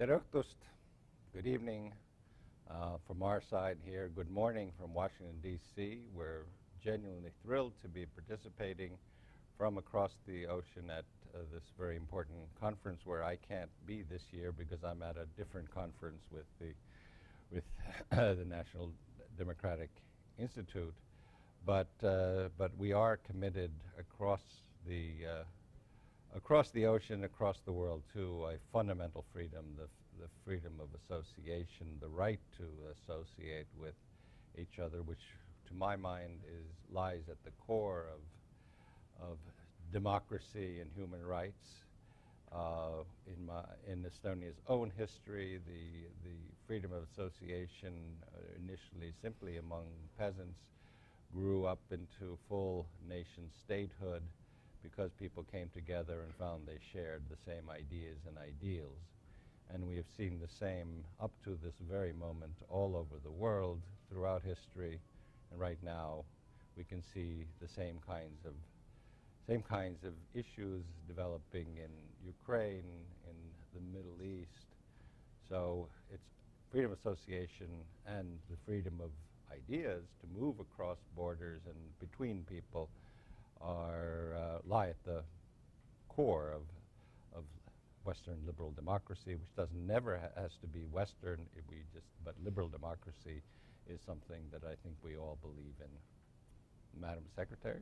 Tere õhtust, good evening from our side here, good morning from Washington, D.C. We're genuinely thrilled to be participating from across the ocean at this very important conference where I can't be this year because I'm at a different conference with the National Democratic Institute. But we are committed across the ocean, across the world, to a fundamental freedom, the freedom of association, the right to associate with each other, which to my mind lies at the core of democracy and human rights. In Estonia's own history, the freedom of association, initially simply among peasants, grew up into full nation statehood because people came together and found they shared the same ideas and ideals. And we have seen the same up to this very moment all over the world throughout history. And right now we can see the same kinds of issues developing in Ukraine, in the Middle East. So it's freedom of association and the freedom of ideas to move across borders and between people lie at the core of Western liberal democracy, which never has to be Western. But liberal democracy is something that I think we all believe in. Madam Secretary?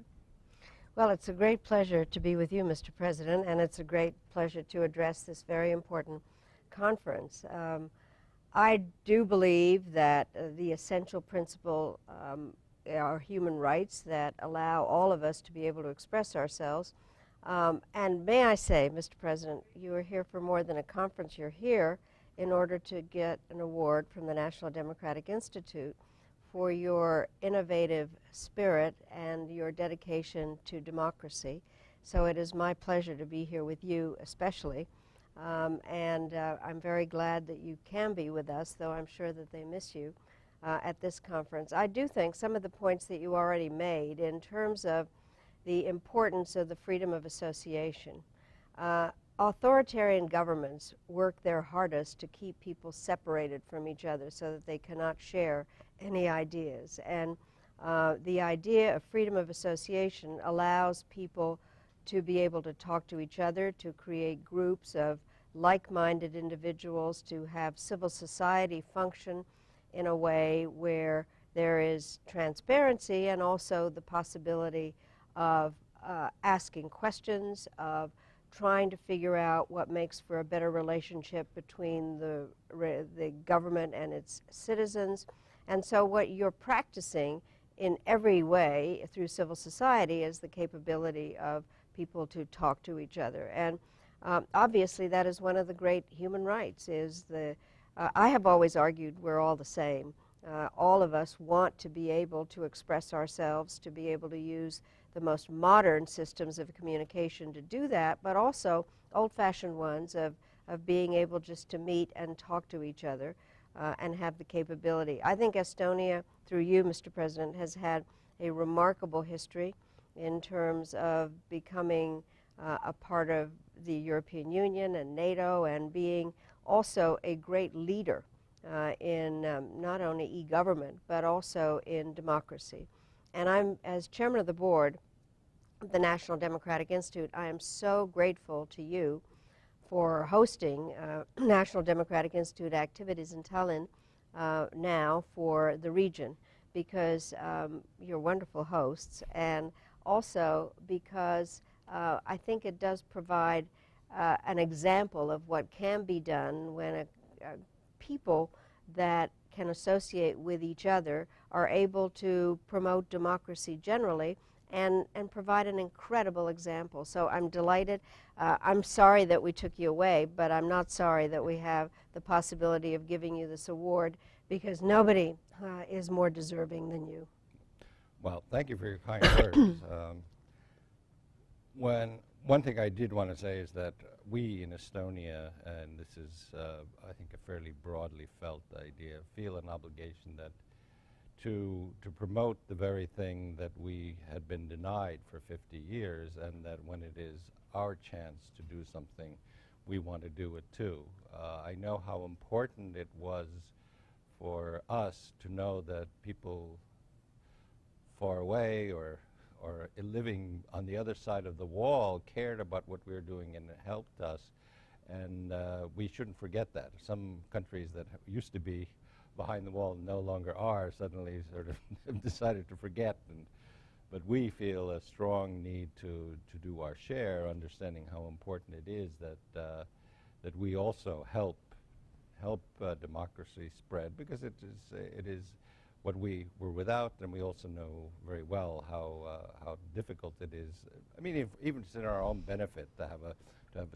Well, it's a great pleasure to be with you, Mr. President, and it's a great pleasure to address this very important conference. I do believe that the essential principle are human rights that allow all of us to be able to express ourselves. And may I say, Mr. President, you are here for more than a conference. You're here in order to get an award from the National Democratic Institute for your innovative spirit and your dedication to democracy. So it is my pleasure to be here with you especially. And I'm very glad that you can be with us, though I'm sure that they miss you at this conference. I do think some of the points that you already made in terms of the importance of the freedom of association. Authoritarian governments work their hardest to keep people separated from each other so that they cannot share any ideas. And the idea of freedom of association allows people to be able to talk to each other, to create groups of like-minded individuals, to have civil society function in a way where there is transparency and also the possibility of asking questions, of trying to figure out what makes for a better relationship between the government and its citizens. And so what you're practicing in every way through civil society is the capability of people to talk to each other. And obviously that is one of the great human rights. I have always argued we're all the same. All of us want to be able to express ourselves, to be able to use the most modern systems of communication to do that, but also old-fashioned ones of being able just to meet and talk to each other and have the capability. I think Estonia, through you, Mr. President, has had a remarkable history in terms of becoming a part of the European Union and NATO and being also a great leader in not only e-government but also in democracy. And as chairman of the board of the National Democratic Institute, I am so grateful to you for hosting National Democratic Institute activities in Tallinn now for the region, because you're wonderful hosts, and also because I think it does provide an example of what can be done when people that can associate with each other are able to promote democracy generally and provide an incredible example. So I'm delighted. I'm sorry that we took you away, but I'm not sorry that we have the possibility of giving you this award, because nobody is more deserving than you. Well, thank you for your kind words. One thing I did want to say is that we in Estonia, and this is, I think, a fairly broadly felt idea, feel an obligation that to promote the very thing that we had been denied for 50 years, and that when it is our chance to do something, we want to do it too. I know how important it was for us to know that people far away or living on the other side of the wall cared about what we were doing and helped us. And we shouldn't forget that. Some countries that used to be behind the wall no longer are suddenly sort of decided to forget. But we feel a strong need to do our share, understanding how important it is that we also help democracy spread, because it is what we were without, and we also know very well how difficult it is. I mean, even just in our own benefit to have a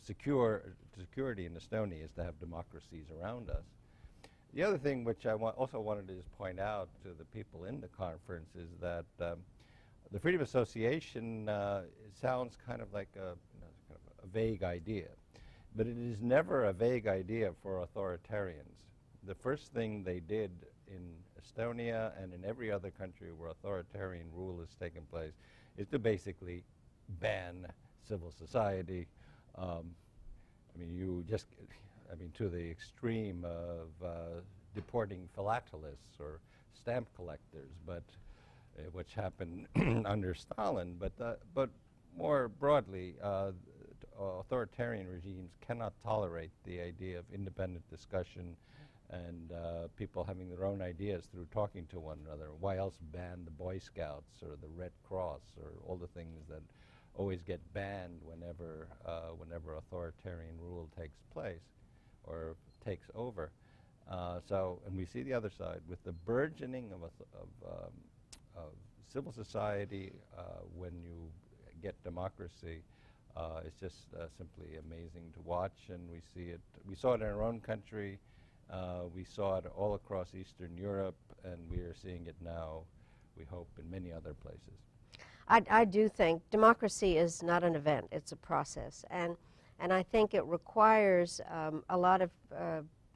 security in Estonia is to have democracies around us. The other thing which I also wanted to just point out to the people in the conference is that the freedom of association sounds kind of like kind of a vague idea, but it is never a vague idea for authoritarians. The first thing they did in Estonia and in every other country where authoritarian rule has taken place is to basically ban civil society. I mean, to the extreme of deporting philatelists or stamp collectors, but which happened under Stalin. But more broadly, authoritarian regimes cannot tolerate the idea of independent discussion and people having their own ideas through talking to one another. Why else ban the Boy Scouts or the Red Cross or all the things that always get banned whenever authoritarian rule takes place or takes over? And we see the other side with the burgeoning of civil society. When you get democracy, it's just simply amazing to watch, and we see it. We saw it in our own country. We saw it all across Eastern Europe, and we are seeing it now, we hope, in many other places. I do think democracy is not an event, it's a process. And I think it requires a lot of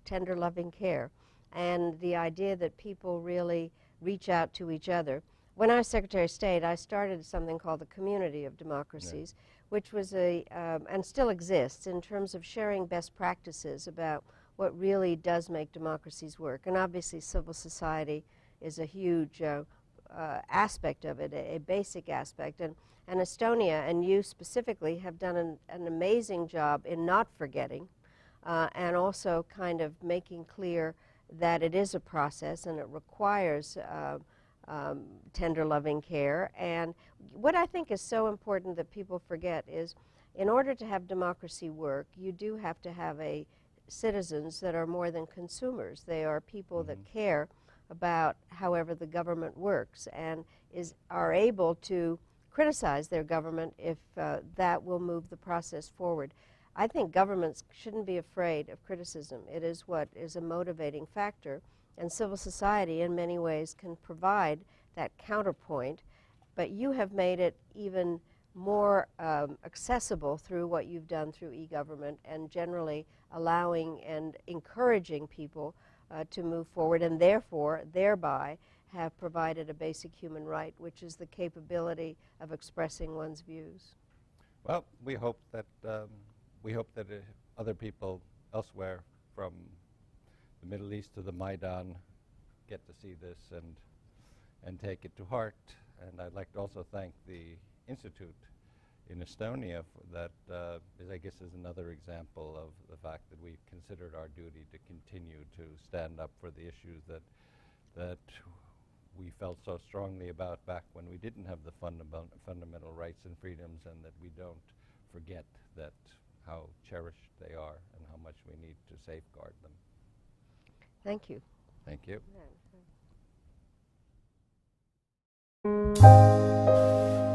tender, loving care. And the idea that people really reach out to each other. When I was Secretary of State, I started something called the Community of Democracies, which was and still exists in terms of sharing best practices about what really does make democracies work. And obviously civil society is a huge aspect of it, a basic aspect. And Estonia, and you specifically, have done an amazing job in not forgetting and also kind of making clear that it is a process and it requires tender, loving care. And what I think is so important that people forget is, in order to have democracy work, you do have to have citizens that are more than consumers. They are people that care about however the government works and are able to criticize their government if that will move the process forward. I think governments shouldn't be afraid of criticism. It is what is a motivating factor, and civil society in many ways can provide that counterpoint, but you have made it even more accessible through what you've done through e-government, and generally allowing and encouraging people to move forward, and thereby have provided a basic human right, which is the capability of expressing one's views. Well, we hope that other people elsewhere, from the Middle East to the Maidan, get to see this and take it to heart. And I'd like to also thank the Institute in Estonia that I guess is another example of the fact that we've considered our duty to continue to stand up for the issues that we felt so strongly about back when we didn't have the fundamental rights and freedoms, and that we don't forget that how cherished they are and how much we need to safeguard them. Thank you. Thank you. Yeah.